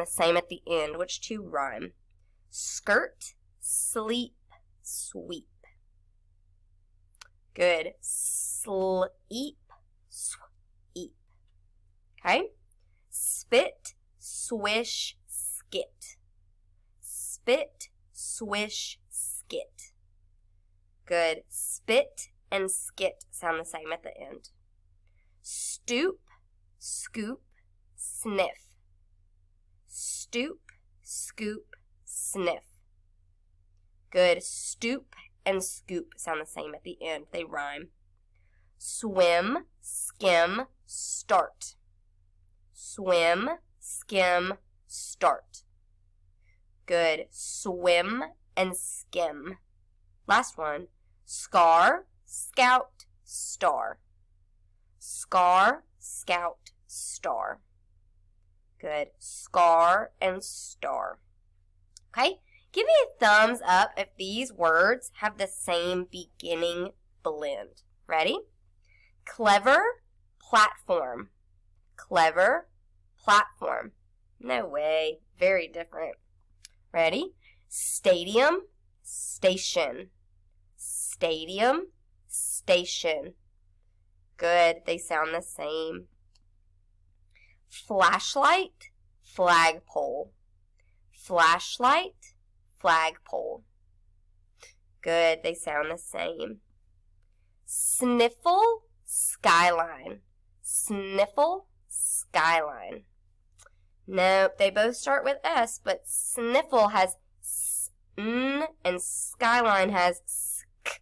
the same at the end. Which two rhyme? Skirt, sleep, sweep. Good. Sleep, sweep. Okay? Spit, swish, skit. Spit, swish, skit. Good. Spit and skit sound the same at the end. Stoop, scoop, sniff. Stoop, scoop, sniff. Good. Stoop and scoop sound the same at the end. They rhyme. Swim, skim, start. Swim, skim, start. Good. Swim and skim. Last one. Scar, scout, star. Scar, scout, star. Good. Scar and star. Okay? Give me a thumbs up if these words have the same beginning blend. Ready? Clever, platform. Clever, platform. No way. Very different. Ready? Stadium, station. Stadium, station. Good. They sound the same. Flashlight, flagpole. Flashlight, flagpole. Good. They sound the same. Sniffle, skyline. Sniffle, skyline. Nope, they both start with S, but sniffle has S-N and skyline has S-K.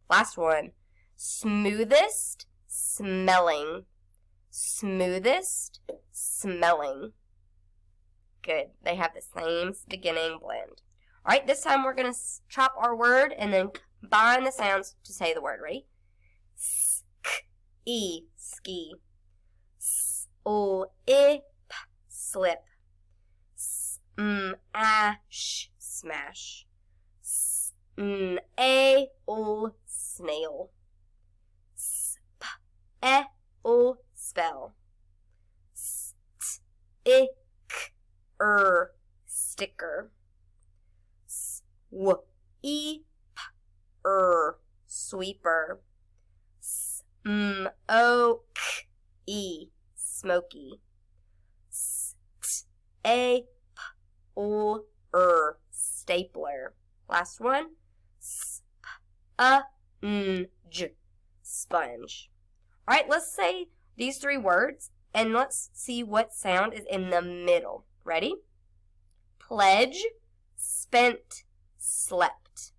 Last one. Smoothest, smelling. Smoothest, smelling. Good. They have the same beginning blend. All right, this time we're going to chop our word and then combine the sounds to say the word. Ready? S-K-E, ski. S-O-I, slip. S-M-A-sh, smash. S-N-A-O, snail. S-P-E-O, spell. S-T-I-K-er, sticker. S-W-E-P-er, sweeper. S-M-O-K-E, smoky. S-T-A-P-O-er, stapler. Last one. S-P-A-N-G, sponge. All right, let's say these three words, and let's see what sound is in the middle. Ready? Pledge, spent, slept.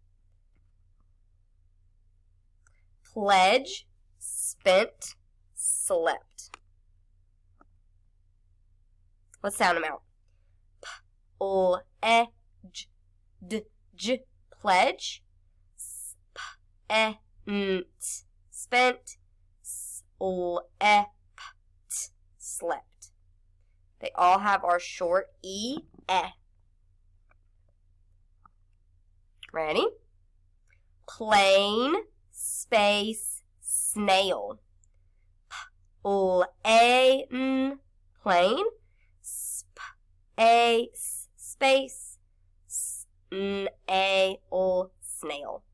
Pledge, spent, slept. Let's sound them out. P-L-E-J-D-J, pledge. S-P-E-N-T, spent. S-L-E-P-T, slept. They all have our short E, eh. Ready? Plain, space, snail. P-L-A-N, plain. S-P-A, space, S-N-A-L, snail.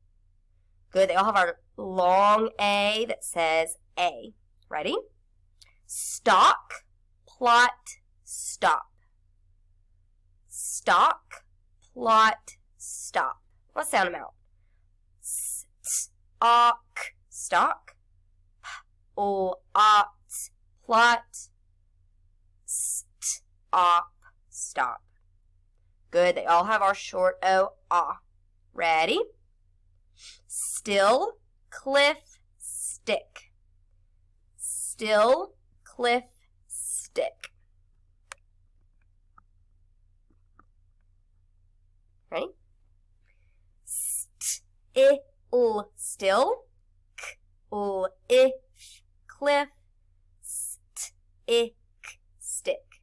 Good. They all have our long A that says A. Ready? Stock, plot, stop. Stock, plot, stop. Let's sound them out. Stock, stock. P-L-O-T, plot. Stop, stop. Good. They all have our short O, ah. Ready? Still, cliff, stick. Still, cliff, stick. Ready? Still, still. K-L-I-F, cliff. Stick, stick.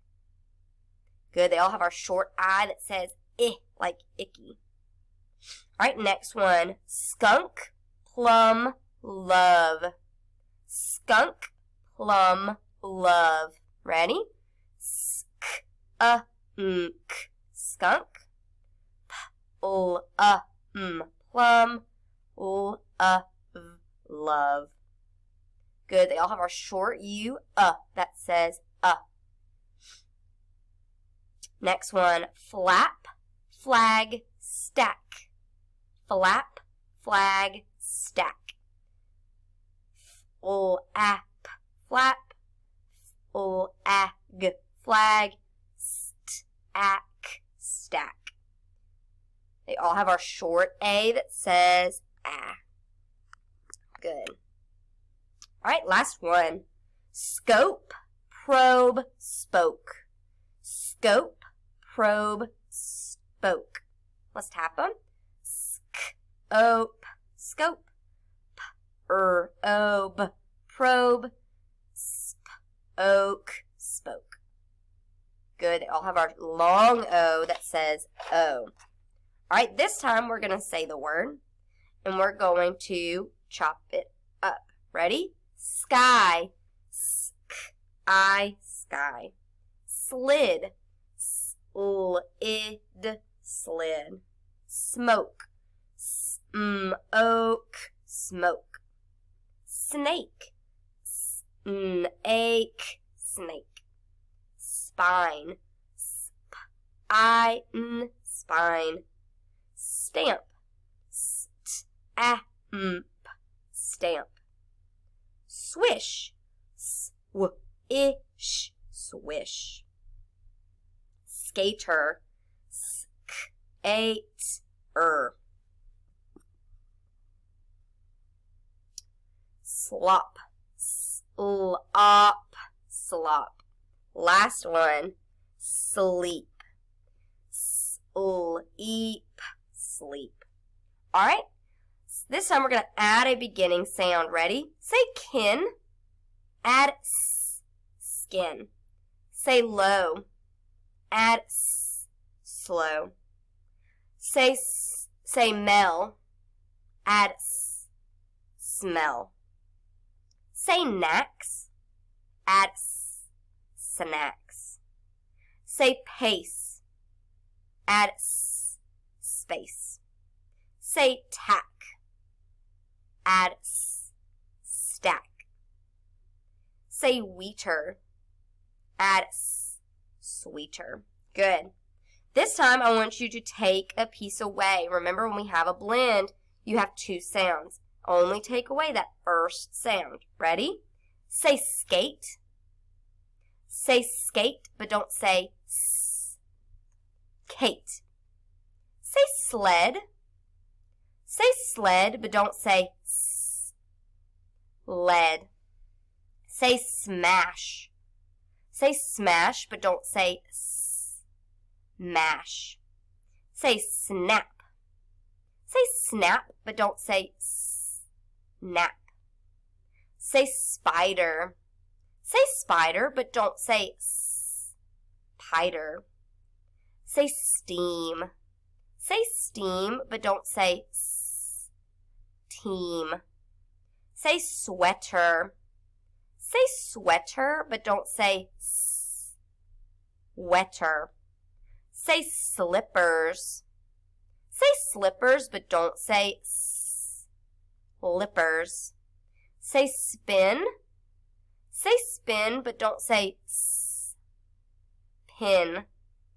Good. They all have our short I that says I, like icky. All right, next one. Skunk, plum, love. Skunk, plum, love. Ready? Sk-a-n-k, skunk. Plum. Love. Good. They all have our short U, that says Next one, flap, flag, stack. Flap, flag, stack. Flap, flag, stack, stack. They all have our short A that says Good. All right, last one. Scope, probe, spoke. Scope, probe, spoke. Let's tap them. Scope, scope. Probe, probe, spoke, spoke. Good. They all have our long O that says O. All right, this time we're going to say the word, and we're going to chop it up. Ready? Sky, sky. Slid, slid, slid. Smoke, smoke, smoke. Snake, snake, snake. Spine, spine. Stamp, stamp, stamp. Swish, swish, swish. Skater, skater. Slop, slop, slop. Last one, sleep, sleep, sleep. All right, this time we're going to add a beginning sound. Ready? Say kin, add skin. Say low, add slow. Say mel, add smell. Say knacks, add snacks. Say pace, add space. Say tack, add stack. Say wheater, add sweeter. Good. This time I want you to take a piece away. Remember, when we have a blend, you have two sounds. Only take away that first sound. Ready? Say skate. Say skate, but don't say Kate. Say sled. Say sled, but don't say lead. Say smash. Say smash, but don't say mash. Say snap. Say snap, but don't say nap. Say spider. Say spider, but don't say spider. Say steam. Say steam, but don't say team. Say sweater. Say sweater, but don't say wetter. Say slippers. Say slippers, but don't say slippers. Say spin. Say spin, but don't say pin.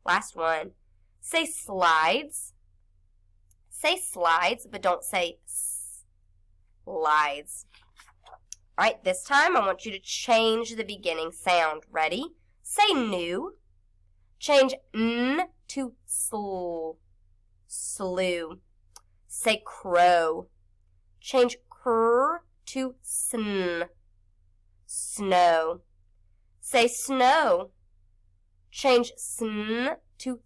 Last one. Say slides. Say slides, but don't say slides. All right, this time I want you to change the beginning sound. Ready? Say new. Change n to slew. Say crow. Change cr to sn. Snow. Say snow. Change sn to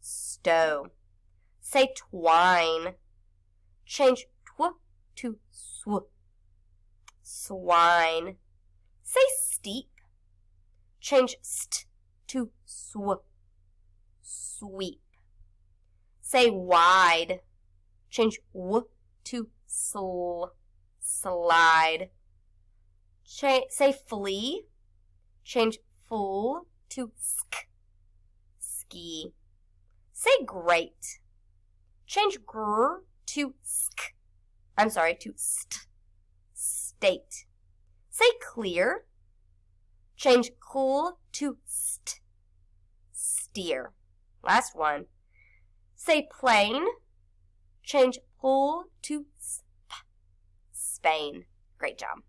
stow. Say twine. Change tw to swine. Say steep. Change st to sweep. Say wide. Change w to slide. Say flee. Change full to ski. Say great. Change gr to sk. I'm sorry, to st. State. Say clear. Change cool to st. Steer. Last one. Say plain. Change pull to sp. Spain. Great job.